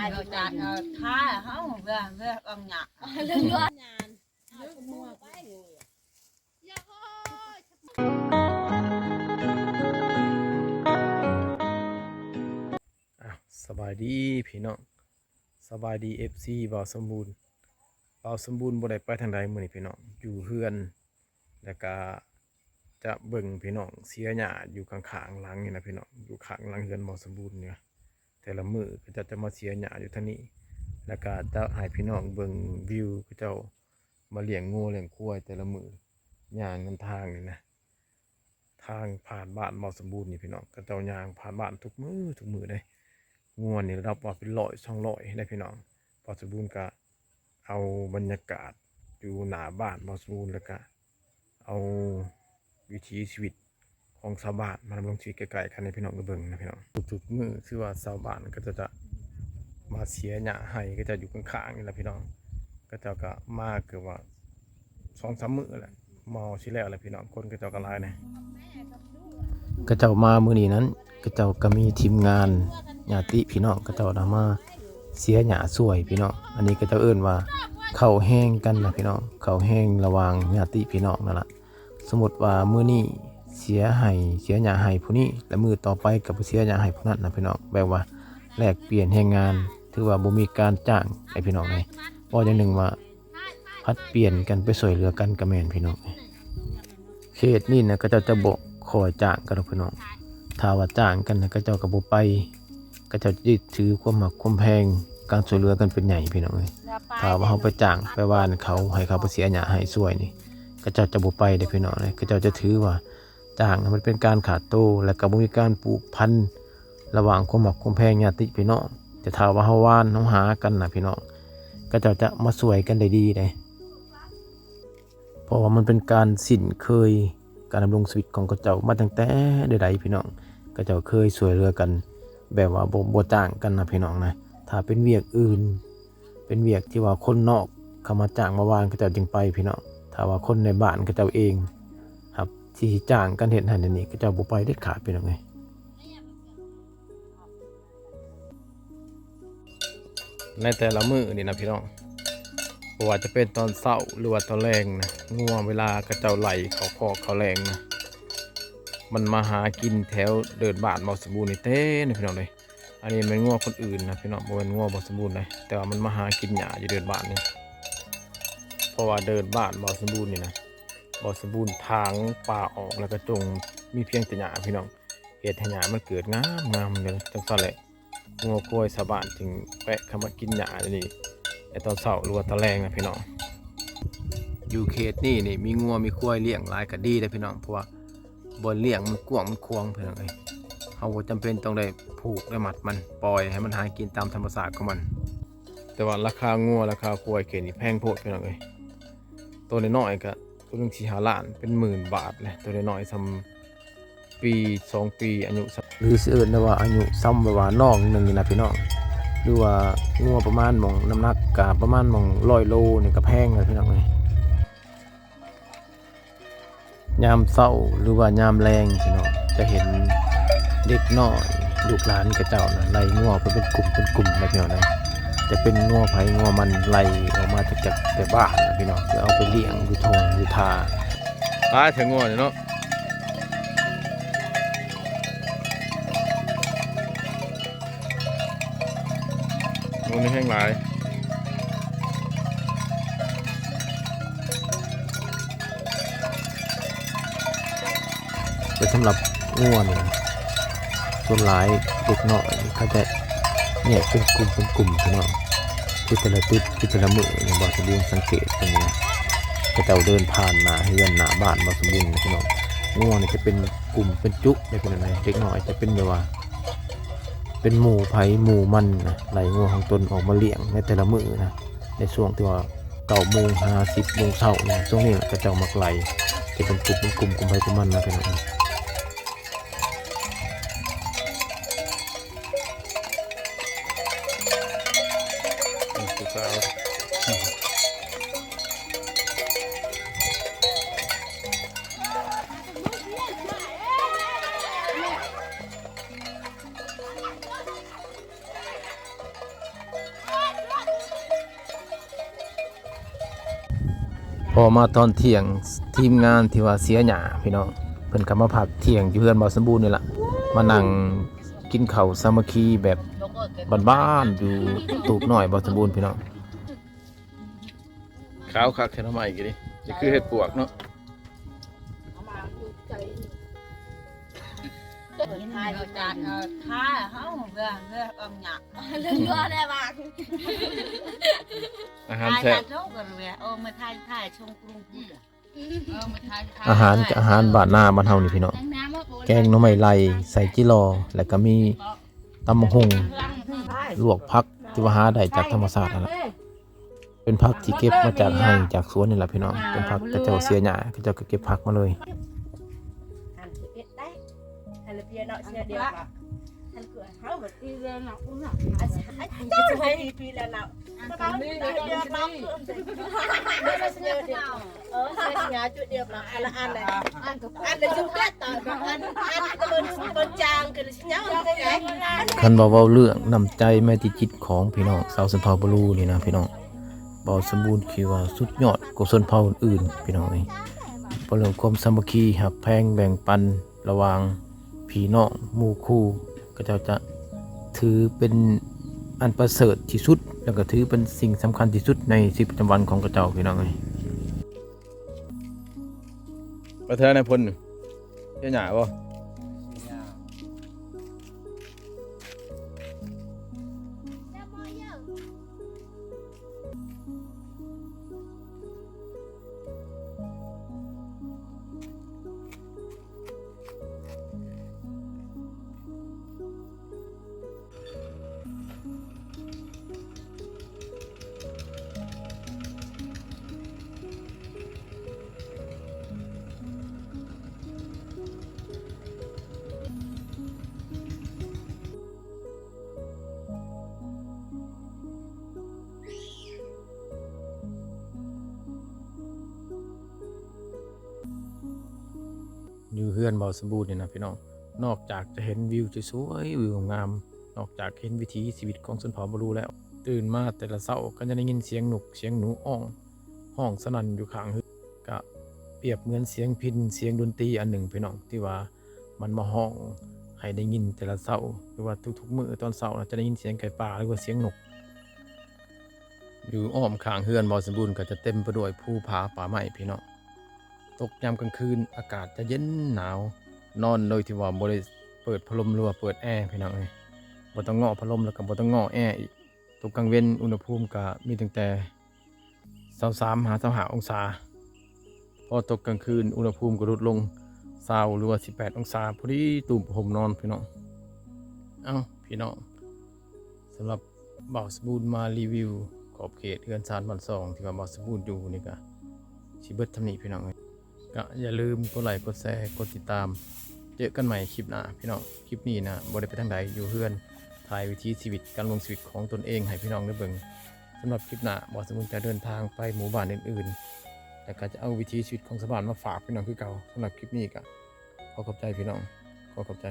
rồi chặt tha không về về con nhặt lưng luôn nhàn mua cái rồi สบายดีพี่น้องสบายดีFC บ่าวสมบูรณ์บ่ได้ไปทางใดมื้อนี้พี่น้องอยู่เฮือนแล้วก็จะเบิ่งพี่น้องเสียหญ้าอยู่ข้างๆหลังนี่นะพี่น้องอยู่ข้างหลังเฮือนบ่าวสมบูรณ์เนี่ยแต่ละมื้อก็จะมาเสียหญ้าอยู่ทางนี้แล้วก็จะให้พี่น้องเบิ่งวิวเขาเจ้ามาเลี้ยงงูเลี้ยงควายแต่ละมื้อย่างนำทางนี่นะทางผ่านบ้านบ่าวสมบูรณ์นี่พี่น้องก็เจ้าย่างผ่านบ้านทุกมื้อเลยงัวนี่รับว่าเป็น100-200ได้พี่น้องบ่าวสมบูรณ์ก็เอาบรรยากาศอยู่หน้าบ้านบ่าวสมบูรณ์แล้วก็เอาวิถีชีวิตของชาวบ้านมาดำรงชีวิตใกล้ๆกันในพี่น้องก็เบิ่งนะพี่น้องทุกๆมื้อคือว่าชาวบ้านก็จะมาเสียหญ้าให้ก็จะอยู่ข้างๆนี่แหละพี่น้องก็เจ้าก็มาเกือบว่า2-3 มื้อแหละมอสิแล้วแหละพี่น้องคนก็เจ้าก็หลายนะก็เจ้ามามื้อนี้นั้นก็เจ้าก็มีทีมงานญาติพี่น้องก็เจ้านำมาเสียหญ้าสวยพี่น้องอันนี้ก็เจ้าเอิ้นว่าเข้าแห้งกันนะพี่น้องเข้าแห้งระหว่างญาติพี่น้องนั่นล่ะสมมุติว่ามื้อนี้เสียหญ้าให้ผู้นี้และมื้อต่อไปก็เสียหญ้าให้ผู้นั้นนะพี่น้องแบบว่าแลกเปลี่ยนแรงงานถือว่าบ่มีการจ้างไอ้พี่น้องเลยบ่อย่างหนึ่งว่าพัดเปลี่ยนกันไปช่วยเหลือกันก็แม่นพี่น้องเขตนี้นะก็เจ้าจะบ่ขอจ้างกันพี่น้องถ้าว่าจ้างกันนะก็เจ้าก็บ่ไปก็เจ้ายึดถือความหักความแพงการช่วยเหลือกันเป็นใหญ่พี่น้องเอ้ยถ้าว่าเฮาไปจ้างไปว่านเขาให้เขาไปเสียหญ้าให้สวยนี่ก็เจ้าจะบ่ไปเด้อพี่น้องเลยก็เจ้าจะถือว่าจ้างมันเป็นการขาดโตและก็บ่มีการปลูกพันธุ์ระหว่างความหักความแพงญาติพี่น้องแต่ถ้าว่าเฮาว่านเฮาหากันน่ะพี่น้องก็เจ้าจะมาช่วยกันได้ดีเด้เพราะว่ามันเป็นการสิ้นเคยการดำรงชีวิตของเขาเจ้ามาตั้งแต่ใดๆพี่น้องเขาเจ้าเคยช่วยเหลือกันแบบว่าบ่จ้างกันนะพี่น้องนะถ้าเป็นเวียกอื่นเป็นเวียกที่ว่าคนนอกเข้ามาจ้างมาวานเขาเจ้าจึงไปพี่น้องถ้าว่าคนในบ้านเขาเจ้าเองครับที่จ้างกันเฮ็ดให้นั่นนี่เขาเจ้าบ่ไปเด็ดขาดพี่น้องเอ้ยในแต่ละมื้อนี่นะพี่น้องบ่ว่าจะเป็นตอนเช้าหรือว่าตอนแลงนะงัวเวลากระเจ้าไหลเขาคอกเขาแรงนะมันมาหากินแถวเดินบ้านบ่สมบูรณ์นี่เต้นะพี่น้องเลยอันนี้เป็นงัวคนอื่นนะพี่น้องบ่เป็นงัวบ่สมบูรณ์เลยแต่ว่ามันมาหากินหญ้าอยู่เดินบ้านนี่เพราะว่าเดินบ้านบ่สมบูรณ์นี่นะบ่สมบูรณ์ทางป่าออกแล้วก็จงมีเพียงแต่หญ้าพี่น้องเฮ็ดให้หญ้ามันเกิดงามเลยจังซั่นแหละงัวกล้วยชาวบ้านจึงแปะเข้ามากินหญ้านี่ไอ้ตอนเช้าหรือว่าตอนแลงนะพี่น้องอยู่เขตนี่มีงัวมีควายเลี้ยงหลายก็ดีเลยพี่น้องเพราะว่าบ่เลี้ยงมันกว้างมันควงพี่น้องเอ้ยเฮาบ่จำเป็นต้องได้ผูกได้มัดมันปล่อยให้มันหากินตามธรรมชาติของมันแต่ว่าราคางัวราคาควายเขตนี่แพงโพดพี่น้องเอ้ยตัวน้อยๆก็ตัวนึง4-5 ล้านเป็น10,000 บาทเลยตัวน้อยๆซ้ำปี2 ปีอายุหรือสิเอิ้นได้ว่าอายุซ้ำแบบว่าน้องนึงนี่นะพี่น้องหรือว่างัวประมาณหม่องน้ำหนักก็ประมาณหม่อง100 โลนี่ก็แพงเลยพี่น้องเอ้ยยามเช้าหรือว่ายามแลงพี่น้องจะเห็นเด็กน้อยลูกหลานกระเจ้านะไล่งัวไปเป็นกลุ่มนะพี่น้องนะจะเป็นงัวไผงัวมันไล่ออกมาจากแต่บ้านนะพี่น้องจะเอาไปเลี้ยงอยู่ทงอยู่ทาตายถึงงัวเนาะงูนี่แห้งหลายสำหรับงัวนี่ส่วนหลายเด็กน้อยเขาจะเนี่ยเป็นกลุ่มพี่น้องคือแต่ละติดคือแต่ละมืออย่างบ่สมบูรณ์สังเกตตรงนี้ก็จะเดินผ่านหน้าเฮือนหน้าบ้านบ่สมบูรณ์พี่น้องงัวนี่จะเป็นกลุ่มเป็นจุได้เป็นอะไรเด็กน้อยจะเป็นแบบว่าเป็นหมู่ไผหมู่มันนะไล่งัวของตนออกมาเลี้ยงในแต่ละมือนะในช่วงที่ว่า9 โมง 50 โมงเช้าเนี่ยช่วงนี้ก็จะมาไล่จะเป็นกลุ่มไผกลุ่มมันนะพี่น้อง พอมาตอนเที่ยงทีมงานที่ว่าเสียหญ้าพี่น้องเพิ่นก็มาพักเที่ยงอยู่เฮือนบ่สมบูรณ์นี่ล่ะมานั่งกินข้าวสามัคคีแบบบ้านๆอยู่ตูบน้อยบ่สมบูรณ์พี่น้องขาวคักแค่ทำไมกี่ดินี่คือเห็ดปวกเนาะ ทายจานท้าเขาเรือเอาหนัก เรื่องยั่วได้บ้าง อาหาร ทาย แซ่ จา บ นโชคกันเลยมาทายชงกรุงพูดมาทาย อาหารกับอาหารบ้านหน้าบ้านเฮานี่พี่น้องแกงหน่อไม้ไล่ใส่จิรอแล้วก็มีตำบักหุ่งลวกผักที่ว่าหาได้จากธรรมชาตินั่นแหละเป็นผักที่เก็บมาจากไร่จากสวนนี่แหละพี่น้องเป็นผักกระเจ้าเสียหญ้าก็เจ้าก็เก็บผักมาเลย หันสิเอ็ดได้หันเพียเนาะเสียเดียวหันเกลือเขาแบบปีแล้วเนาะอุ้งเนาะอาจจะให้ปีแล้วเนาะเขาเดียวเนาะเดียวเนาะเสียเดียวเสียจุดเดียวเนาะอันละอันเลยอันเลยจุดแรกต่ออันก็จางกันเลยเนาะ คันบ่เว้าเรื่องน้ำใจแม่ติจิตของพี่น้องชาวชนเผ่าบลูนี่นะพี่น้องบ่สมบูรณ์คือว่าสุดยอดกว่าชนเผ่าอื่นๆพี่น้องนี่บ่เรื่องความสามัคคีหักแพงแบ่งปันระหว่างพี่น้องหมู่คู่ก็เจ้าจะถือเป็นอันประเสริฐที่สุดแล้วก็ถือเป็นสิ่งสำคัญที่สุดในชีวิตประจำวันของกระเจ้าพี่น้องนี่ประเทศนายพลเจ้าหญ้าบ่ อยู่เฮือนบ่สมบูรณ์นี่นะพี่น้องนอกจากจะเห็นวิวสวยๆวิวงามนอกจากเห็นวิถีชีวิตของชนเผ่าบรูแล้วตื่นมาแต่ละเช้าก็จะได้ยินเสียงนกเสียงหนูห้องสนั่นอยู่ข้างเฮือนก็เปรียบเหมือนเสียงพิณเสียงดนตรีอันหนึ่งพี่น้องที่ว่ามันมาห้องให้ได้ยินแต่ละเช้าหรือว่าทุกๆมื้อตอนเช้าจะได้ยินเสียงไก่ป่าหรือว่าเสียงนกอยู่อ้อมข้างเฮือนบ่สมบูรณ์ก็จะเต็มไปด้วยภูผาป่าไม้พี่น้องตกยามกลางคืนอากาศจะเย็นหนาวนอนโดยที่ว่าบ่ได้เปิดพัดลมหรือว่าเปิดแอร์พี่น้องเอ้ยบ่ต้องง้อพัดลมแล้วก็บ่ต้องง้อแอร์อีกตกกลางเว้นอุณหภูมิก็มีตั้งแต่23หา25องศาพอตกกลางคืนอุณหภูมิก็ลดลง20หรือว่า18องศาพอดีตุ่มห่มนอนพี่น้องเอ้าพี่น้องสำหรับบ่าวสบูรณ์มารีวิวขอบเขตเฮือนซานบ้านซองที่ว่าบ่าวสบูรณ์อยู่นี่ก็สิเบิดเท่านี้พี่น้องก็อย่าลืมกดไลค์กดแชร์กดติดตามเจอกันใหม่คลิปหน้าพี่น้องคลิปนี้นะบ่ได้ไปทางใดอยู่เฮือนถ่ายวิถีชีวิตการลงชีวิตของตนเองให้พี่น้องได้เบิ่งสำหรับคลิปหน้าบ่สมมุติจะเดินทางไปหมู่บ้านอื่นๆแล้วก็จะเอาวิถีชีวิตของชาวบ้านมาฝากพี่น้องคือเก่าสำหรับคลิปนี้ก็ขอขอบใจพี่น้องขอขอบใจ